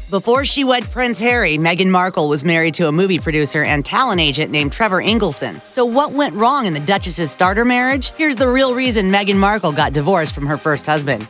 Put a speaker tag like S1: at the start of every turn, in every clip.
S1: Before she wed Prince Harry, Meghan Markle was married to a movie producer and talent agent named Trevor Engelson. So what went wrong in the Duchess's starter marriage? Here's the real reason Meghan Markle got divorced from her first husband.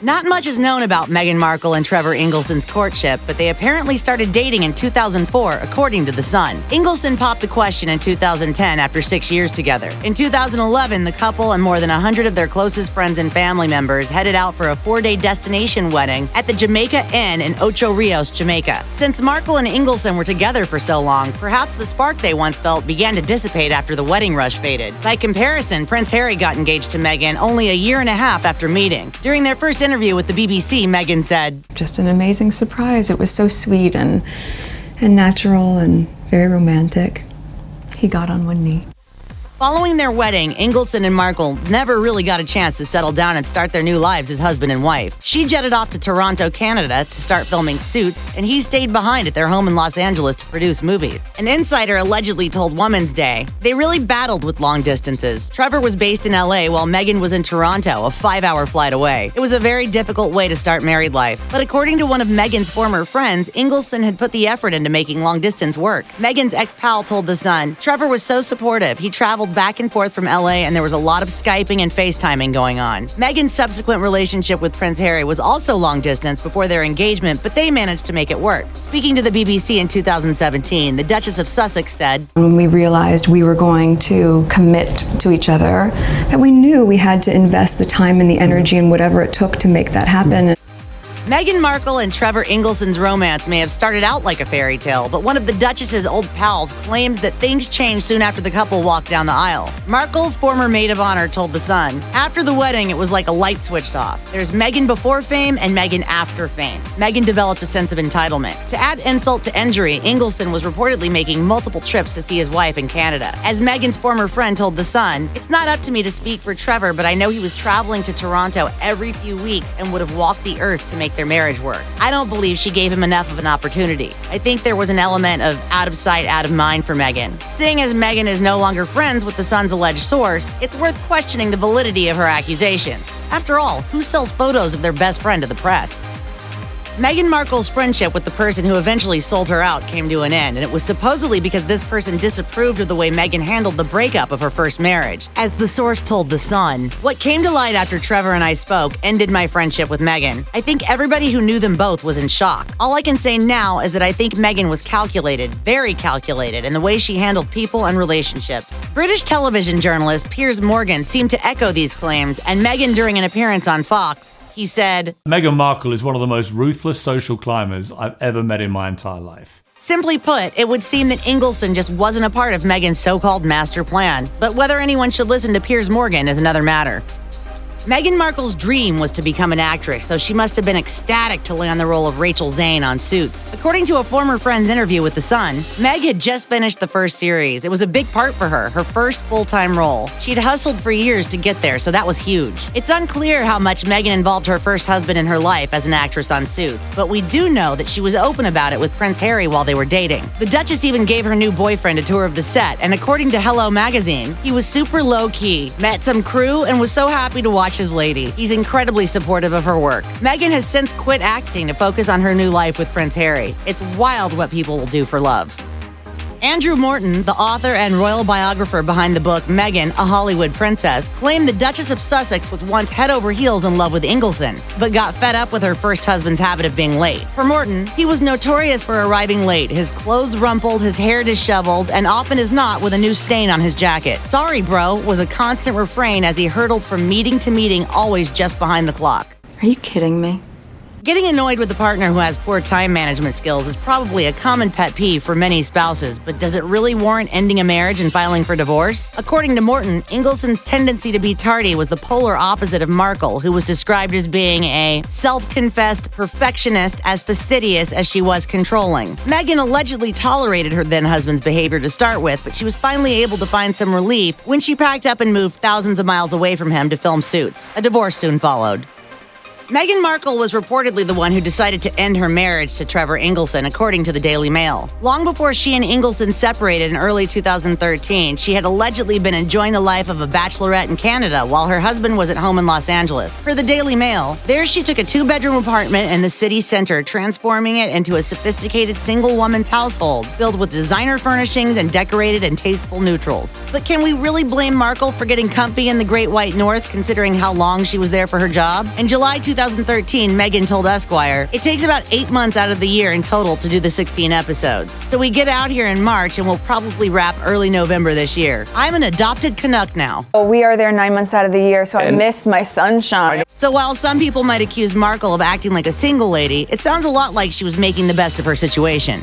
S1: Not much is known about Meghan Markle and Trevor Engelson's courtship, but they apparently started dating in 2004, according to The Sun. Engelson popped the question in 2010 after 6 years together. In 2011, the couple and more than 100 of their closest friends and family members headed out for a 4-day destination wedding at the Jamaica Inn in Ocho Rios, Jamaica. Since Markle and Engelson were together for so long, perhaps the spark they once felt began to dissipate after the wedding rush faded. By comparison, Prince Harry got engaged to Meghan only a year and a half after meeting. During their first interview with the BBC, Meghan said,
S2: "Just an amazing surprise. It was so sweet and natural and very romantic. He got on one knee."
S1: Following their wedding, Engelson and Markle never really got a chance to settle down and start their new lives as husband and wife. She jetted off to Toronto, Canada to start filming Suits, and he stayed behind at their home in Los Angeles to produce movies. An insider allegedly told Woman's Day, "They really battled with long distances. Trevor was based in LA while Meghan was in Toronto, a 5-hour flight away. It was a very difficult way to start married life." But according to one of Meghan's former friends, Engelson had put the effort into making long distance work. Meghan's ex-pal told The Sun, "Trevor was so supportive. He traveled back and forth from LA, and there was a lot of Skyping and FaceTiming going on." Meghan's subsequent relationship with Prince Harry was also long distance before their engagement, but they managed to make it work. Speaking to the BBC in 2017, the Duchess of Sussex said,
S2: When we realized we were going to commit to each other, that we knew we had to invest the time and the energy and whatever it took to make that happen.
S1: Meghan Markle and Trevor Engelson's romance may have started out like a fairy tale, but one of the Duchess's old pals claims that things changed soon after the couple walked down the aisle. Markle's former maid of honor told The Sun, "After the wedding, it was like a light switched off. There's Meghan before fame and Meghan after fame. Meghan developed a sense of entitlement." To add insult to injury, Engelson was reportedly making multiple trips to see his wife in Canada. As Meghan's former friend told The Sun, "It's not up to me to speak for Trevor, but I know he was traveling to Toronto every few weeks and would have walked the earth to make their marriage work. I don't believe she gave him enough of an opportunity. I think there was an element of out of sight, out of mind for Meghan." Seeing as Meghan is no longer friends with the Sun's alleged source, it's worth questioning the validity of her accusations. After all, who sells photos of their best friend to the press? Meghan Markle's friendship with the person who eventually sold her out came to an end, and it was supposedly because this person disapproved of the way Meghan handled the breakup of her first marriage. As the source told The Sun, "What came to light after Trevor and I spoke ended my friendship with Meghan. I think everybody who knew them both was in shock. All I can say now is that I think Meghan was calculated, very calculated, in the way she handled people and relationships." British television journalist Piers Morgan seemed to echo these claims, and Meghan, during an appearance on Fox, he said,
S3: "Meghan Markle is one of the most ruthless social climbers I've ever met in my entire life."
S1: Simply put, it would seem that Engelson just wasn't a part of Meghan's so-called master plan. But whether anyone should listen to Piers Morgan is another matter. Meghan Markle's dream was to become an actress, so she must have been ecstatic to land the role of Rachel Zane on Suits. According to a former friend's interview with The Sun, Meg had just finished the first series. It was a big part for her first full-time role. She'd hustled for years to get there, so that was huge. It's unclear how much Meghan involved her first husband in her life as an actress on Suits, but we do know that she was open about it with Prince Harry while they were dating. The Duchess even gave her new boyfriend a tour of the set, and according to Hello magazine, he was super low-key, met some crew, and was so happy to watch his lady. He's incredibly supportive of her work. Meghan has since quit acting to focus on her new life with Prince Harry. It's wild what people will do for love. Andrew Morton, the author and royal biographer behind the book Meghan, A Hollywood Princess, claimed the Duchess of Sussex was once head over heels in love with Engelson, but got fed up with her first husband's habit of being late. For Morton, he was notorious for arriving late, his clothes rumpled, his hair disheveled, and often as not with a new stain on his jacket. "Sorry, bro," was a constant refrain as he hurtled from meeting to meeting, always just behind the clock.
S2: Are you kidding me?
S1: Getting annoyed with a partner who has poor time management skills is probably a common pet peeve for many spouses, but does it really warrant ending a marriage and filing for divorce? According to Morton, Engelson's tendency to be tardy was the polar opposite of Markle, who was described as being a self-confessed perfectionist as fastidious as she was controlling. Meghan allegedly tolerated her then-husband's behavior to start with, but she was finally able to find some relief when she packed up and moved thousands of miles away from him to film Suits. A divorce soon followed. Meghan Markle was reportedly the one who decided to end her marriage to Trevor Engelson, according to the Daily Mail. Long before she and Engelson separated in early 2013, she had allegedly been enjoying the life of a bachelorette in Canada while her husband was at home in Los Angeles. Per the Daily Mail, there she took a 2-bedroom apartment in the city center, transforming it into a sophisticated single woman's household, filled with designer furnishings and decorated in tasteful neutrals. But can we really blame Markle for getting comfy in the Great White North, considering how long she was there for her job? In July 2013, Meghan told Esquire, "It takes about 8 months out of the year in total to do the 16 episodes. So we get out here in March and we'll probably wrap early November this year. I'm an adopted Canuck now."
S4: We are there 9 months out of the year, so I miss my sunshine.
S1: So while some people might accuse Markle of acting like a single lady, it sounds a lot like she was making the best of her situation.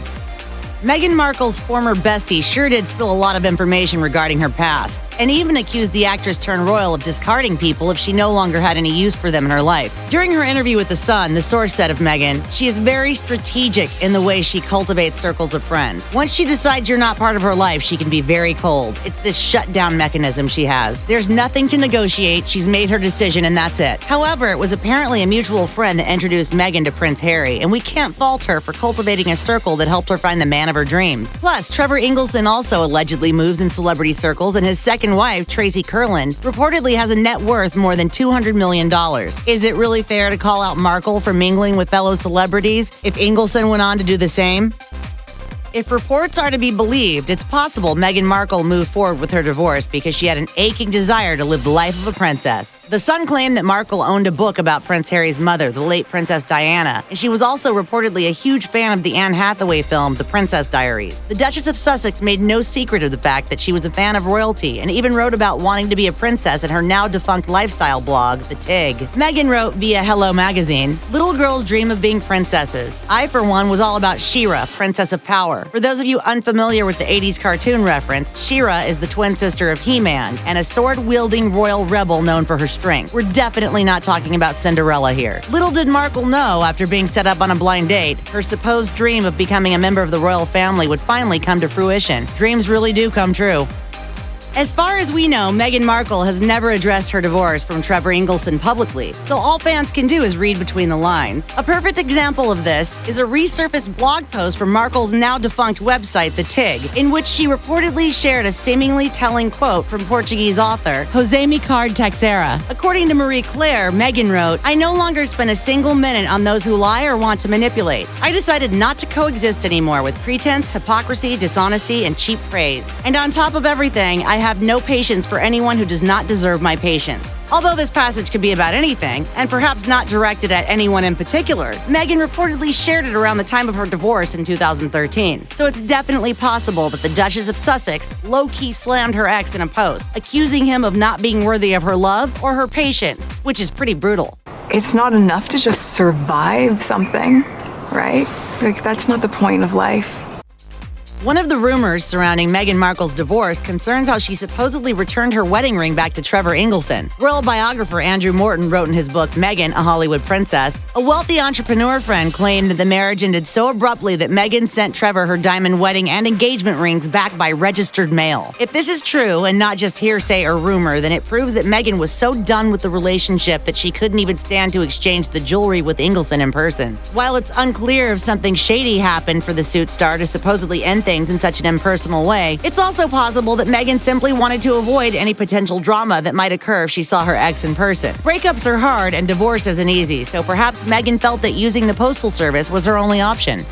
S1: Meghan Markle's former bestie sure did spill a lot of information regarding her past, and even accused the actress-turned-royal of discarding people if she no longer had any use for them in her life. During her interview with The Sun, the source said of Meghan, "She is very strategic in the way she cultivates circles of friends. Once she decides you're not part of her life, she can be very cold. It's this shutdown mechanism she has. There's nothing to negotiate, she's made her decision and that's it." However, it was apparently a mutual friend that introduced Meghan to Prince Harry, and we can't fault her for cultivating a circle that helped her find the man of her dreams. Plus, Trevor Engelson also allegedly moves in celebrity circles, and his second wife, Tracy Curlin, reportedly has a net worth more than $200 million. Is it really fair to call out Markle for mingling with fellow celebrities if Engelson went on to do the same? If reports are to be believed, it's possible Meghan Markle moved forward with her divorce because she had an aching desire to live the life of a princess. The Sun claimed that Markle owned a book about Prince Harry's mother, the late Princess Diana, and she was also reportedly a huge fan of the Anne Hathaway film, The Princess Diaries. The Duchess of Sussex made no secret of the fact that she was a fan of royalty and even wrote about wanting to be a princess in her now-defunct lifestyle blog, The Tig. Meghan wrote via Hello Magazine, "Little girls dream of being princesses. I, for one, was all about She-Ra, Princess of Power. For those of you unfamiliar with the 80s cartoon reference, She-Ra is the twin sister of He-Man and a sword-wielding royal rebel known for her strength. We're definitely not talking about Cinderella here." Little did Markle know, after being set up on a blind date, her supposed dream of becoming a member of the royal family would finally come to fruition. Dreams really do come true. As far as we know, Meghan Markle has never addressed her divorce from Trevor Engelson publicly, so all fans can do is read between the lines. A perfect example of this is a resurfaced blog post from Markle's now-defunct website, The Tig, in which she reportedly shared a seemingly telling quote from Portuguese author José Micard Teixeira. According to Marie Claire, Meghan wrote, "I no longer spend a single minute on those who lie or want to manipulate. I decided not to coexist anymore with pretense, hypocrisy, dishonesty, and cheap praise. And on top of everything, I have no patience for anyone who does not deserve my patience." Although this passage could be about anything, and perhaps not directed at anyone in particular, Meghan reportedly shared it around the time of her divorce in 2013. So it's definitely possible that the Duchess of Sussex low-key slammed her ex in a post, accusing him of not being worthy of her love or her patience, which is pretty brutal.
S2: It's not enough to just survive something, right? Like, that's not the point of life.
S1: One of the rumors surrounding Meghan Markle's divorce concerns how she supposedly returned her wedding ring back to Trevor Engelson. Royal biographer Andrew Morton wrote in his book, Meghan, A Hollywood Princess, a wealthy entrepreneur friend claimed that the marriage ended so abruptly that Meghan sent Trevor her diamond wedding and engagement rings back by registered mail. If this is true, and not just hearsay or rumor, then it proves that Meghan was so done with the relationship that she couldn't even stand to exchange the jewelry with Engelson in person. While it's unclear if something shady happened for the suit star to supposedly end things in such an impersonal way, it's also possible that Meghan simply wanted to avoid any potential drama that might occur if she saw her ex in person. Breakups are hard and divorce isn't easy, so perhaps Meghan felt that using the postal service was her only option.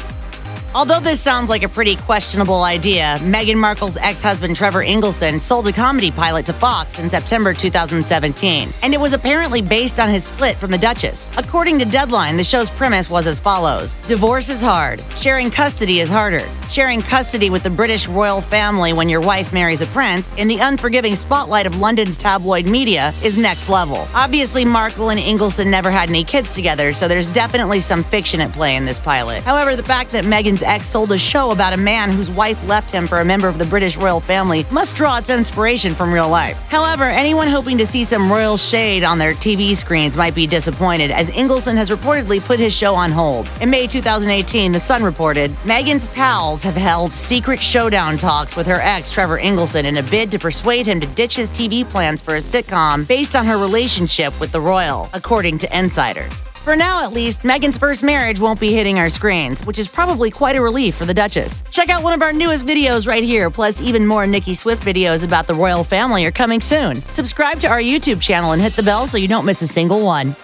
S1: Although this sounds like a pretty questionable idea, Meghan Markle's ex-husband Trevor Engelson sold a comedy pilot to Fox in September 2017, and it was apparently based on his split from the Duchess. According to Deadline, the show's premise was as follows: divorce is hard. Sharing custody is harder. Sharing custody with the British royal family when your wife marries a prince, in the unforgiving spotlight of London's tabloid media, is next level. Obviously, Markle and Engelson never had any kids together, so there's definitely some fiction at play in this pilot. However, the fact that Meghan's ex sold a show about a man whose wife left him for a member of the British royal family must draw its inspiration from real life. However, anyone hoping to see some royal shade on their TV screens might be disappointed, as Engelson has reportedly put his show on hold. In May 2018, The Sun reported, Meghan's pals have held secret showdown talks with her ex, Trevor Engelson, in a bid to persuade him to ditch his TV plans for a sitcom based on her relationship with the royal, according to insiders. For now, at least, Meghan's first marriage won't be hitting our screens, which is probably quite a relief for the Duchess. Check out one of our newest videos right here, plus even more Nicki Swift videos about the royal family are coming soon. Subscribe to our YouTube channel and hit the bell so you don't miss a single one.